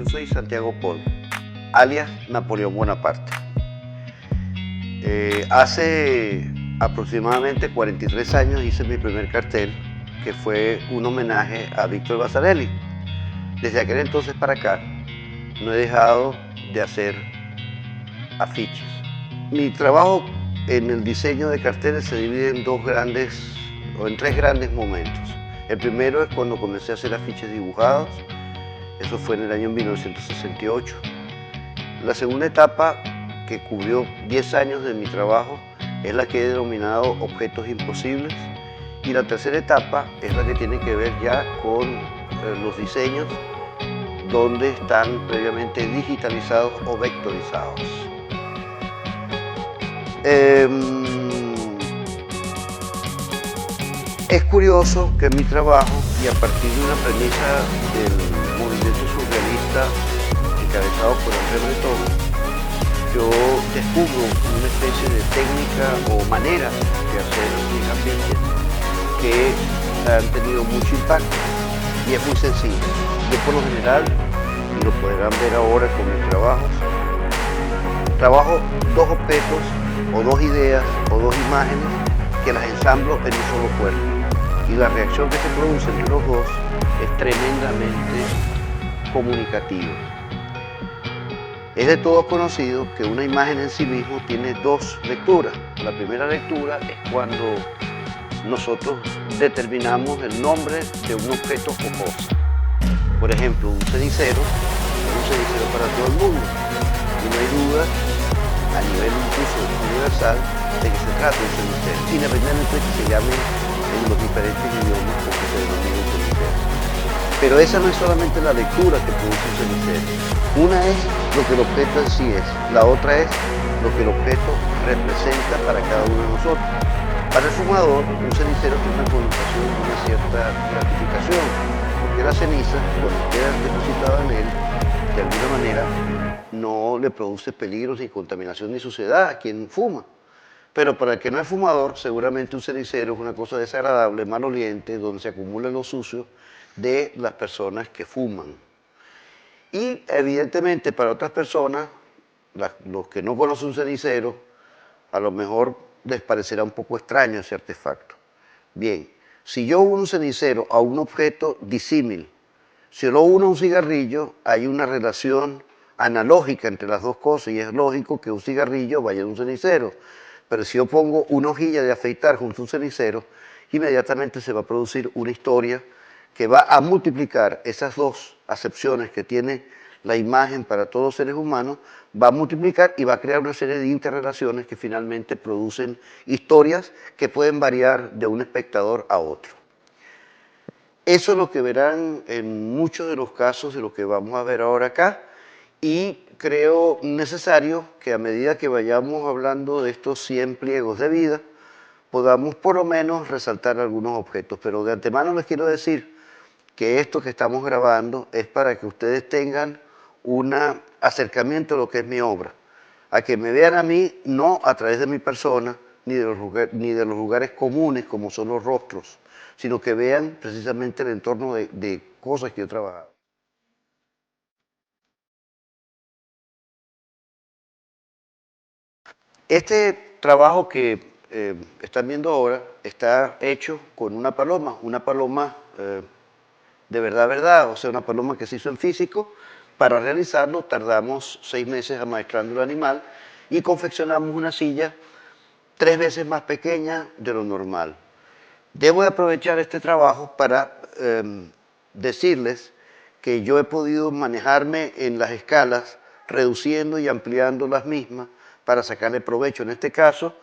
Yo soy Santiago Pol, alias Napoleón Bonaparte. Hace aproximadamente 43 años hice mi primer cartel, que fue un homenaje a Víctor Vasarely. Desde aquel entonces para acá, no he dejado de hacer afiches. Mi trabajo en el diseño de carteles se divide en tres grandes momentos. El primero es cuando comencé a hacer afiches dibujados. Eso fue en el año 1968. La segunda etapa, que cubrió 10 años de mi trabajo, es la que he denominado objetos imposibles. Y la tercera etapa es la que tiene que ver ya con los diseños donde están previamente digitalizados o vectorizados. Es curioso que mi trabajo, y a partir de una premisa del movimiento surrealista encabezado por André Breton, yo descubro una especie de técnica o manera de hacer mis afiches que han tenido mucho impacto, y es muy sencillo. Yo por lo general, y lo podrán ver ahora con mis trabajos, trabajo dos objetos o dos ideas o dos imágenes que las ensamblo en un solo cuerpo, y la reacción que se produce entre los dos es tremendamente comunicativa. Es de todos conocido que una imagen en sí mismo tiene dos lecturas. La primera lectura es cuando nosotros determinamos el nombre de un objeto o cosa. Por ejemplo, un cenicero es un cenicero para todo el mundo, y no hay duda a nivel incluso universal de que se trata de un cenicero, independientemente de que se llame en los diferentes idiomas como se denomina un cenicero. Pero esa no es solamente la lectura que produce un cenicero. Una es lo que el objeto en sí es, la otra es lo que el objeto representa para cada uno de nosotros. Para el fumador, un cenicero tiene una connotación de una cierta gratificación, porque la ceniza, cuando queda depositada en él, de alguna manera no le produce peligros ni contaminación ni suciedad a quien fuma. Pero para el que no es fumador, seguramente un cenicero es una cosa desagradable, maloliente, donde se acumula lo sucio de las personas que fuman. Y evidentemente para otras personas, los que no conocen un cenicero, a lo mejor les parecerá un poco extraño ese artefacto. Bien, si yo uno un cenicero a un objeto disímil, si lo uno a un cigarrillo, hay una relación analógica entre las dos cosas, y es lógico que un cigarrillo vaya a un cenicero. Pero si yo pongo una hojilla de afeitar junto a un cenicero, inmediatamente se va a producir una historia que va a multiplicar esas dos acepciones que tiene la imagen para todos los seres humanos, va a multiplicar y va a crear una serie de interrelaciones que finalmente producen historias que pueden variar de un espectador a otro. Eso es lo que verán en muchos de los casos de lo que vamos a ver ahora acá, y creo necesario que a medida que vayamos hablando de estos 100 pliegos de vida, podamos por lo menos resaltar algunos objetos. Pero de antemano les quiero decir que esto que estamos grabando es para que ustedes tengan un acercamiento a lo que es mi obra, a que me vean a mí no a través de mi persona, ni de los lugares comunes como son los rostros, sino que vean precisamente el entorno de cosas que yo he trabajado. Este trabajo que están viendo ahora está hecho con una paloma de verdad, o sea, una paloma que se hizo en físico. Para realizarlo tardamos 6 meses amaestrando el animal y confeccionamos una silla 3 veces más pequeña de lo normal. Debo de aprovechar este trabajo para decirles que yo he podido manejarme en las escalas, reduciendo y ampliando las mismas para sacarle provecho. En este caso,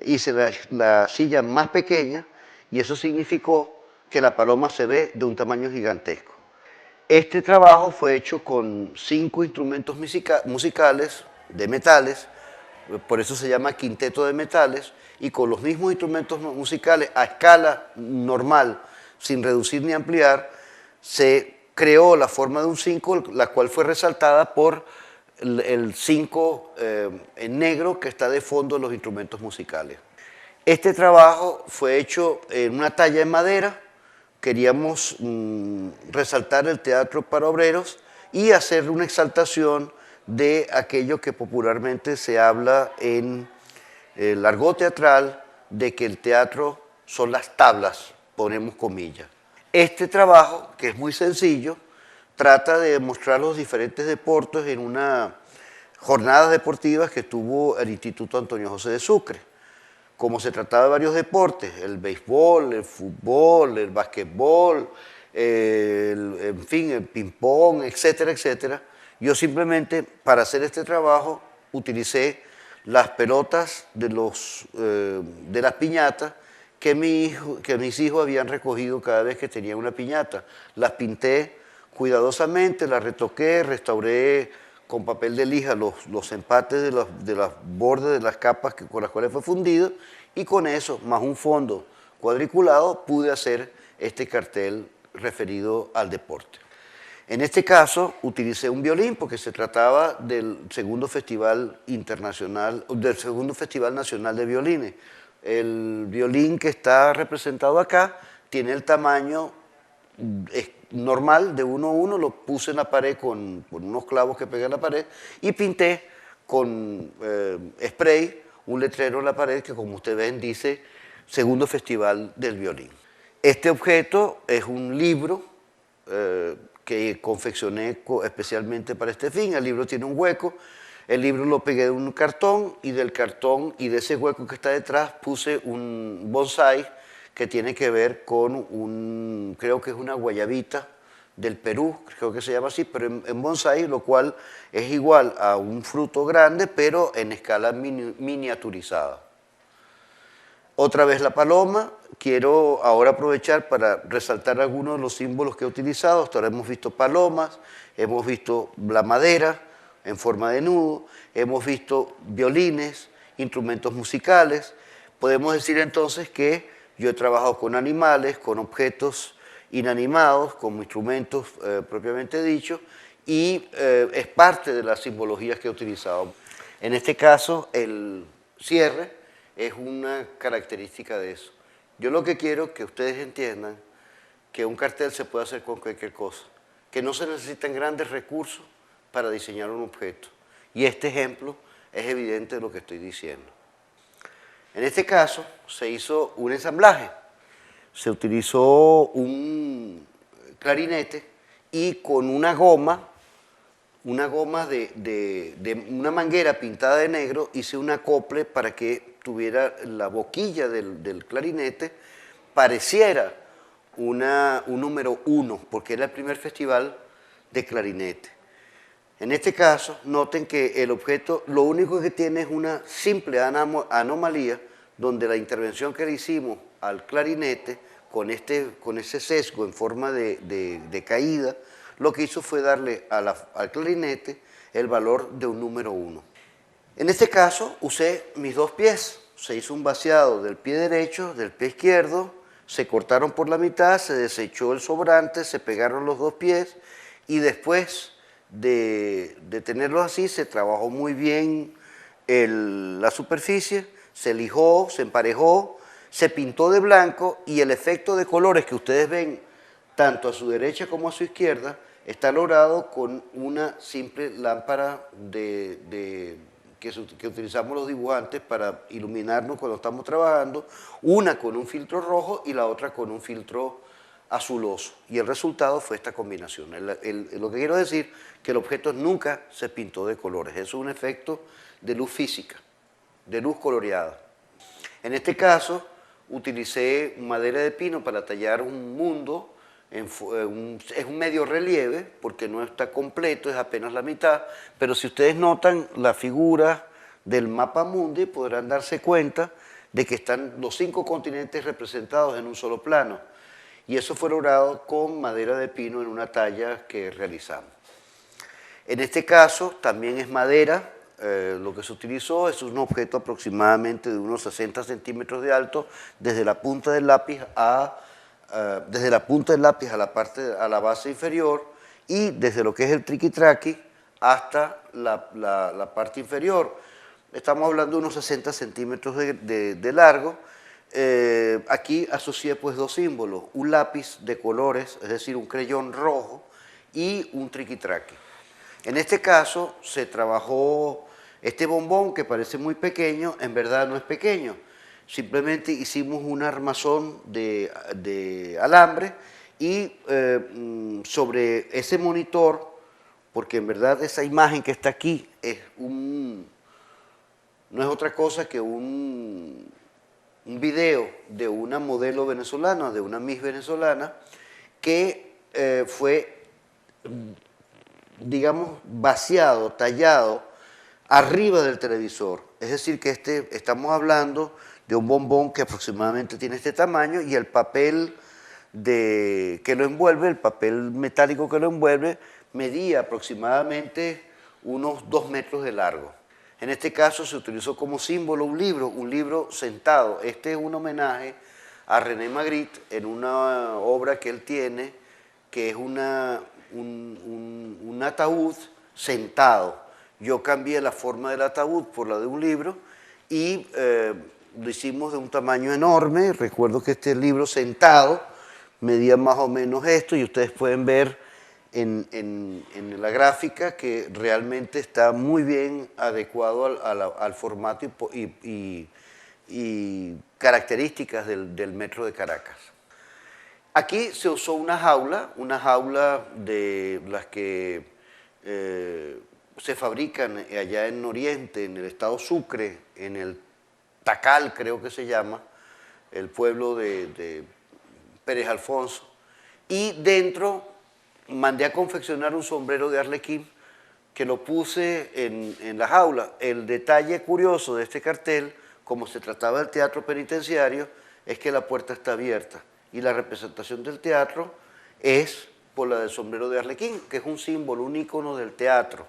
hice la silla más pequeña, y eso significó que la paloma se ve de un tamaño gigantesco. Este trabajo fue hecho con 5 instrumentos musicales de metales, por eso se llama quinteto de metales, y con los mismos instrumentos musicales a escala normal, sin reducir ni ampliar, se creó la forma de un 5, la cual fue resaltada por el 5 en negro que está de fondo en los instrumentos musicales. Este trabajo fue hecho en una talla en madera. Queríamos resaltar el teatro para obreros, y hacer una exaltación de aquello que popularmente se habla en el argot teatral, de que el teatro son las tablas, ponemos comillas. Este trabajo, que es muy sencillo, trata de mostrar los diferentes deportes en una jornada deportiva que tuvo el Instituto Antonio José de Sucre. Como se trataba de varios deportes, el béisbol, el fútbol, el basquetbol, en fin, el ping-pong, etcétera, etcétera, yo simplemente para hacer este trabajo utilicé las pelotas de las piñatas que mis hijos habían recogido cada vez que tenían una piñata. Las pinté cuidadosamente, las retoqué, restauré con papel de lija los empates de los bordes de las capas con las cuales fue fundido, y con eso, más un fondo cuadriculado, pude hacer este cartel referido al deporte. En este caso utilicé un violín porque se trataba del segundo Festival Internacional, del segundo Festival Nacional de Violines. El violín que está representado acá tiene el tamaño normal de 1 a 1, lo puse en la pared con unos clavos que pegué en la pared y pinté con spray un letrero en la pared que, como ustedes ven, dice Segundo Festival del Violín. Este objeto es un libro que confeccioné especialmente para este fin. El libro tiene un hueco, el libro lo pegué de un cartón y del cartón y de ese hueco que está detrás puse un bonsai que tiene que ver con creo que es una guayabita del Perú, creo que se llama así, pero en bonsai, lo cual es igual a un fruto grande, pero en escala miniaturizada. Otra vez la paloma. Quiero ahora aprovechar para resaltar algunos de los símbolos que he utilizado. Hasta ahora hemos visto palomas, hemos visto la madera en forma de nudo, hemos visto violines, instrumentos musicales. Podemos decir entonces que yo he trabajado con animales, con objetos inanimados, como instrumentos propiamente dichos, y es parte de las simbologías que he utilizado. En este caso, el cierre es una característica de eso. Yo lo que quiero que ustedes entiendan que un cartel se puede hacer con cualquier cosa, que no se necesitan grandes recursos para diseñar un objeto. Y este ejemplo es evidente de lo que estoy diciendo. En este caso se hizo un ensamblaje. Se utilizó un clarinete y con una goma de una manguera pintada de negro, hice un acople para que tuviera la boquilla del clarinete, pareciera un número 1, porque era el primer festival de clarinete. En este caso, noten que el objeto lo único que tiene es una simple anomalía, donde la intervención que le hicimos al clarinete, con ese sesgo en forma de caída, lo que hizo fue darle al clarinete el valor de un número 1. En este caso usé mis 2 pies, se hizo un vaciado del pie derecho, del pie izquierdo, se cortaron por la mitad, se desechó el sobrante, se pegaron los 2 pies y después de tenerlos así se trabajó muy bien la superficie, se lijó, se emparejó, se pintó de blanco y el efecto de colores que ustedes ven tanto a su derecha como a su izquierda está logrado con una simple lámpara que utilizamos los dibujantes para iluminarnos cuando estamos trabajando, una con un filtro rojo y la otra con un filtro azuloso. Y el resultado fue esta combinación. Lo que quiero decir que el objeto nunca se pintó de colores, eso es un efecto de luz física, de luz coloreada. En este caso utilicé madera de pino para tallar un mundo. Es un medio relieve porque no está completo, es apenas la mitad, pero si ustedes notan la figura del mapa mundi podrán darse cuenta de que están los 5 continentes representados en un solo plano, y eso fue logrado con madera de pino en una talla que realizamos. En este caso también es madera, lo que se utilizó es un objeto aproximadamente de unos 60 centímetros de alto, desde la punta del lápiz a la base inferior, y desde lo que es el triqui-traqui hasta la parte inferior. Estamos hablando de unos 60 centímetros de largo. Aquí asocié pues 2 símbolos, un lápiz de colores, es decir, un creyón rojo, y un triquitraque. En este caso se trabajó este bombón que parece muy pequeño, en verdad no es pequeño. Simplemente hicimos un armazón de alambre y sobre ese monitor, porque en verdad esa imagen que está aquí no es otra cosa que un video de una modelo venezolana, de una Miss venezolana, que fue, digamos, vaciado, tallado arriba del televisor. Es decir, que estamos hablando de un bombón que aproximadamente tiene este tamaño y el papel que lo envuelve, el papel metálico que lo envuelve, medía aproximadamente unos 2 metros de largo. En este caso se utilizó como símbolo un libro sentado. Este es un homenaje a René Magritte en una obra que él tiene, que es un ataúd sentado. Yo cambié la forma del ataúd por la de un libro y lo hicimos de un tamaño enorme. Recuerdo que este libro sentado medía más o menos esto y ustedes pueden ver en la gráfica que realmente está muy bien adecuado al formato y características del metro de Caracas. Aquí se usó una jaula de las que se fabrican allá en Oriente, en el estado Sucre, en el Tacal creo que se llama, el pueblo de Pérez Alfonso, y dentro mandé a confeccionar un sombrero de arlequín que lo puse en la jaula. El detalle curioso de este cartel, como se trataba del teatro penitenciario, es que la puerta está abierta y la representación del teatro es por la del sombrero de arlequín, que es un símbolo, un ícono del teatro.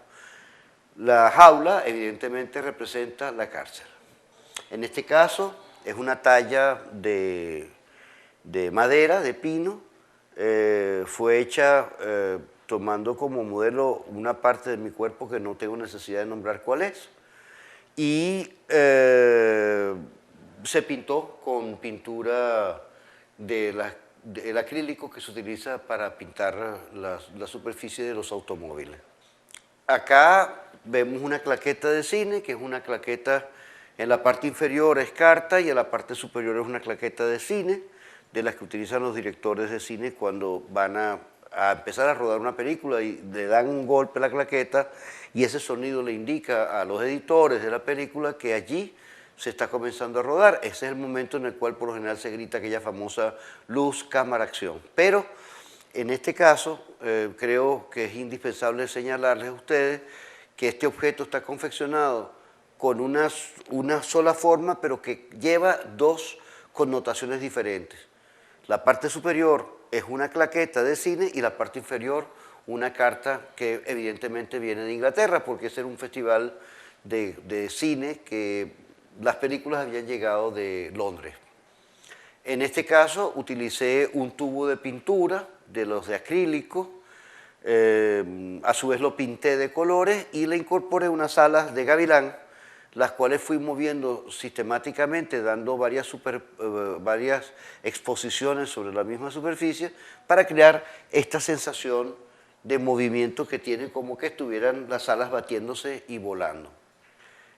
La jaula evidentemente representa la cárcel. En este caso es una talla de madera, de pino. Fue hecha tomando como modelo una parte de mi cuerpo que no tengo necesidad de nombrar cuál es, y se pintó con pintura del acrílico que se utiliza para pintar la superficie de los automóviles. Acá vemos una claqueta de cine, que es una claqueta, en la parte inferior es carta y en la parte superior es una claqueta de cine, de las que utilizan los directores de cine cuando van a empezar a rodar una película y le dan un golpe a la claqueta y ese sonido le indica a los editores de la película que allí se está comenzando a rodar. Ese es el momento en el cual por lo general se grita aquella famosa luz, cámara, acción. Pero en este caso creo que es indispensable señalarles a ustedes que este objeto está confeccionado con una sola forma, pero que lleva dos connotaciones diferentes. La parte superior es una claqueta de cine y la parte inferior una carta que evidentemente viene de Inglaterra, porque ese era un festival de cine que las películas habían llegado de Londres. En este caso utilicé un tubo de pintura, de los de acrílico, a su vez lo pinté de colores y le incorporé unas alas de gavilán, las cuales fui moviendo sistemáticamente, dando varias exposiciones sobre la misma superficie para crear esta sensación de movimiento que tiene como que estuvieran las alas batiéndose y volando.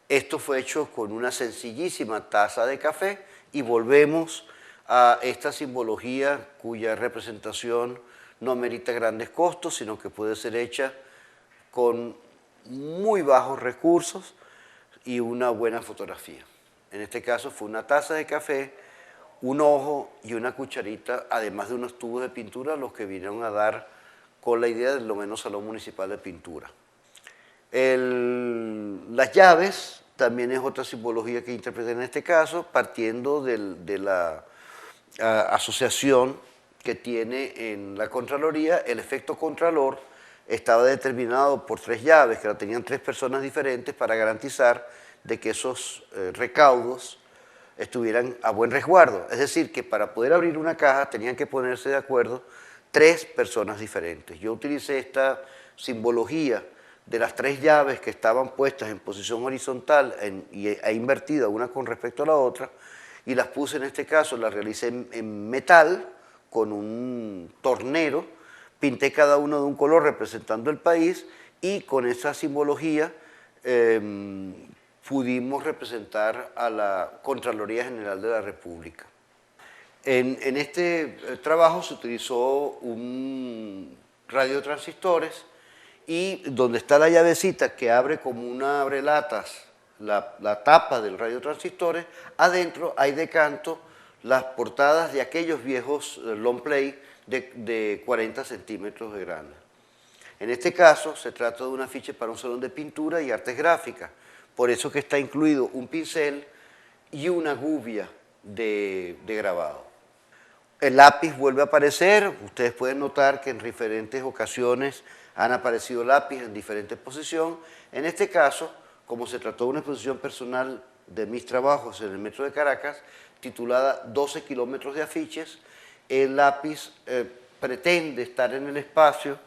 Esto fue hecho con una sencillísima taza de café y volvemos a esta simbología cuya representación no merita grandes costos, sino que puede ser hecha con muy bajos recursos y una buena fotografía. En este caso fue una taza de café, un ojo y una cucharita, además de unos tubos de pintura, los que vinieron a dar con la idea del noveno Salón Municipal de Pintura. Las llaves también es otra simbología que interpreté en este caso, partiendo de la asociación que tiene en la Contraloría. El efecto Contralor estaba determinado por 3 llaves, que la tenían 3 personas diferentes para garantizar de que esos recaudos estuvieran a buen resguardo. Es decir, que para poder abrir una caja tenían que ponerse de acuerdo 3 personas diferentes. Yo utilicé esta simbología de las 3 llaves que estaban puestas en posición horizontal e invertida una con respecto a la otra, y las puse en este caso, las realicé en metal con un tornero pinté cada uno de un color representando el país y con esa simbología pudimos representar a la Contraloría General de la República. En este trabajo se utilizó un radiotransistores y donde está la llavecita que abre como una abrelatas la tapa del radiotransistores, adentro hay de canto las portadas de aquellos viejos long play de 40 centímetros de grande. En este caso se trata de un afiche para un salón de pintura y artes gráficas, por eso que está incluido un pincel y una gubia de grabado. El lápiz vuelve a aparecer, ustedes pueden notar que en diferentes ocasiones han aparecido lápiz en diferentes posiciones. En este caso, como se trató de una exposición personal de mis trabajos en el Metro de Caracas, titulada 12 kilómetros de afiches, el lápiz pretende estar en el espacio,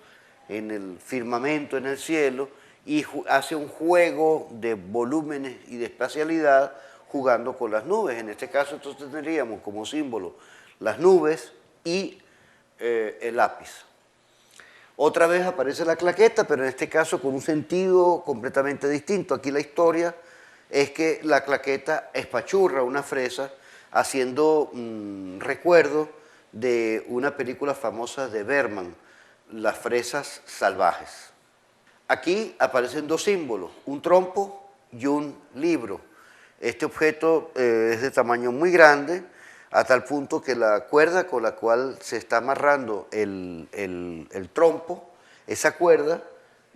en el firmamento, en el cielo, y hace un juego de volúmenes y de espacialidad jugando con las nubes. En este caso entonces tendríamos como símbolo las nubes y el lápiz. Otra vez aparece la claqueta, pero en este caso con un sentido completamente distinto. Aquí la historia es que la claqueta espachurra una fresa haciendo recuerdo de una película famosa de Bergman, Las fresas salvajes. Aquí aparecen dos símbolos, un trompo y un libro. Este objeto es de tamaño muy grande, a tal punto que la cuerda con la cual se está amarrando el trompo, esa cuerda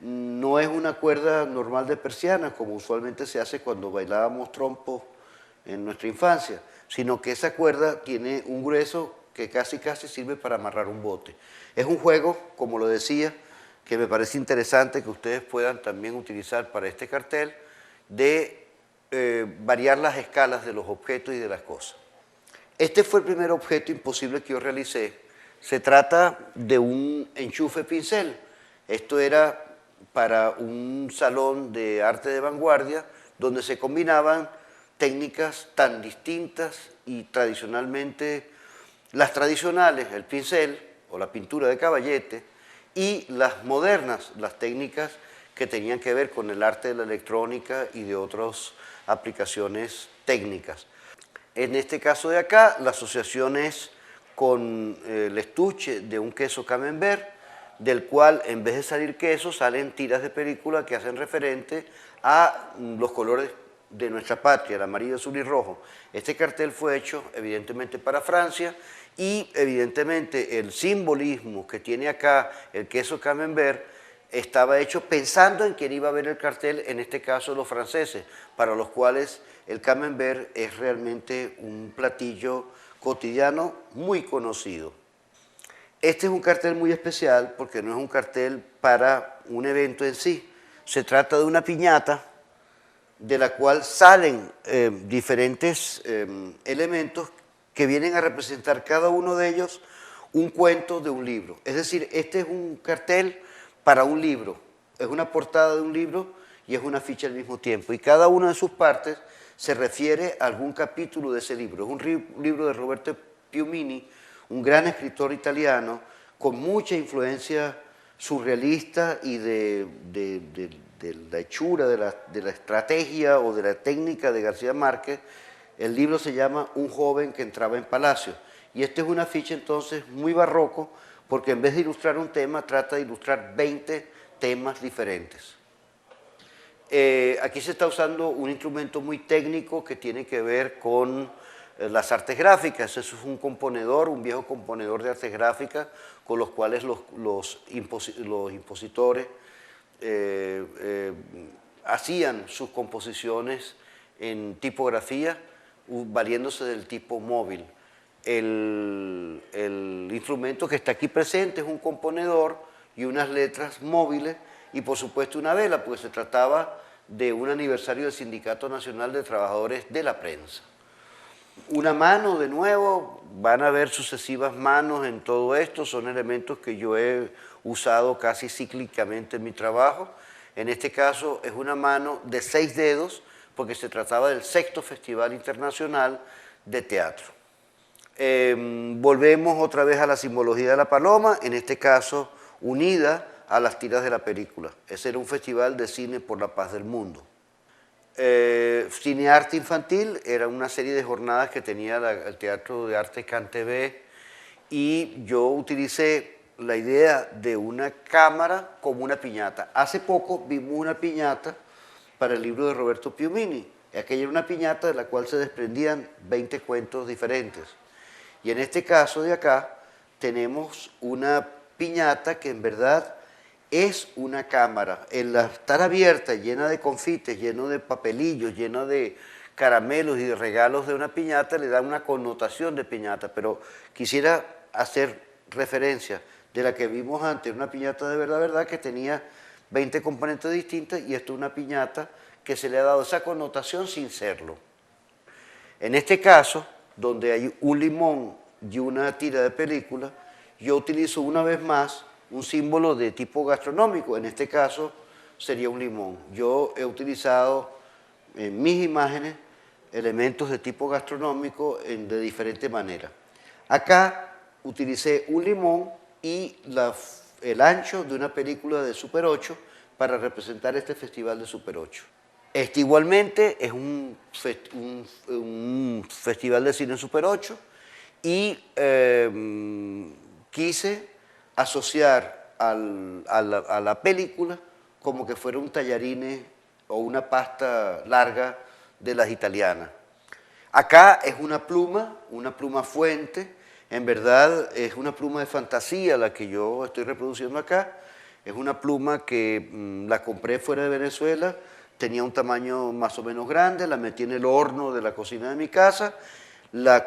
no es una cuerda normal de persiana, como usualmente se hace cuando bailábamos trompo en nuestra infancia, sino que esa cuerda tiene un grueso que casi sirve para amarrar un bote. Es un juego, como lo decía, que me parece interesante que ustedes puedan también utilizar para este cartel, de variar las escalas de los objetos y de las cosas. Este fue el primer objeto imposible que yo realicé. Se trata de un enchufe pincel. Esto era para un salón de arte de vanguardia donde se combinaban técnicas tan distintas y tradicionalmente, las tradicionales, el pincel o la pintura de caballete, y las modernas, las técnicas que tenían que ver con el arte de la electrónica y de otras aplicaciones técnicas. En este caso de acá, la asociación es con el estuche de un queso camembert, del cual en vez de salir queso, salen tiras de película que hacen referente a los colores de nuestra patria, el amarillo, azul y rojo. Este cartel fue hecho evidentemente para Francia y evidentemente el simbolismo que tiene acá el queso camembert estaba hecho pensando en quién iba a ver el cartel, en este caso los franceses, para los cuales el camembert es realmente un platillo cotidiano muy conocido. Este es un cartel muy especial porque no es un cartel para un evento en sí. Se trata de una piñata de la cual salen diferentes elementos que vienen a representar cada uno de ellos un cuento de un libro. Es decir, este es un cartel para un libro, es una portada de un libro y es una ficha al mismo tiempo. Y cada una de sus partes se refiere a algún capítulo de ese libro. Es un libro de Roberto Piumini, un gran escritor italiano, con mucha influencia surrealista y de la hechura, de la estrategia o de la técnica de García Márquez. El libro se llama Un joven que entraba en palacio. Y este es una ficha entonces muy barroco, porque en vez de ilustrar un tema, trata de ilustrar 20 temas diferentes. Aquí se está usando un instrumento muy técnico que tiene que ver con las artes gráficas. Eso es un componedor, un viejo componedor de artes gráficas, con los cuales los impositores hacían sus composiciones en tipografía, valiéndose del tipo móvil. El instrumento que está aquí presente es un componedor y unas letras móviles y por supuesto una vela, porque se trataba de un aniversario del Sindicato Nacional de Trabajadores de la Prensa. Una mano, de nuevo, van a ver sucesivas manos en todo esto, son elementos que yo he usado casi cíclicamente en mi trabajo. En este caso es una mano de 6 dedos, porque se trataba del 6º Festival Internacional de Teatro. Volvemos otra vez a la simbología de la paloma, en este caso unida a las tiras de la película. Ese era un festival de cine por la paz del mundo. Cinearte infantil era una serie de jornadas que tenía el Teatro de Arte CanTV y yo utilicé la idea de una cámara como una piñata. Hace poco vimos una piñata para el libro de Roberto Piumini. Aquella era una piñata de la cual se desprendían 20 cuentos diferentes. Y en este caso de acá tenemos una piñata que en verdad es una cámara. El estar abierta, llena de confites, lleno de papelillos, lleno de caramelos y de regalos de una piñata, le da una connotación de piñata. Pero quisiera hacer referencia de la que vimos antes, una piñata de verdad, que tenía 20 componentes distintos, y esto es una piñata que se le ha dado esa connotación sin serlo. En este caso, donde hay un limón y una tira de película, yo utilizo una vez más un símbolo de tipo gastronómico. En este caso sería un limón. Yo he utilizado en mis imágenes elementos de tipo gastronómico de diferente manera. Acá utilicé un limón y el ancho de una película de Super 8 para representar este festival de Super 8. Este igualmente es un festival de cine Super 8 y quise asociar a la película como que fuera un tallarine o una pasta larga de las italianas. Acá es una pluma fuente, en verdad es una pluma de fantasía la que yo estoy reproduciendo acá. Es una pluma que la compré fuera de Venezuela, tenía un tamaño más o menos grande, la metí en el horno de la cocina de mi casa,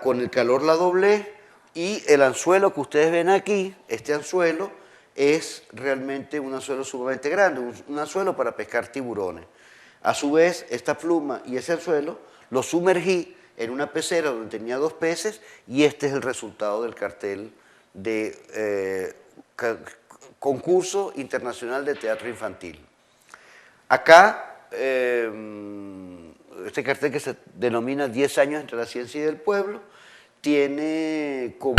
con el calor la doblé, y el anzuelo que ustedes ven aquí, este anzuelo, es realmente un anzuelo sumamente grande, un anzuelo para pescar tiburones. A su vez, esta pluma y ese anzuelo lo sumergí en una pecera donde tenía 2 peces, y este es el resultado del cartel de Concurso Internacional de Teatro Infantil. Acá, este cartel que se denomina 10 años entre la ciencia y el pueblo, tiene como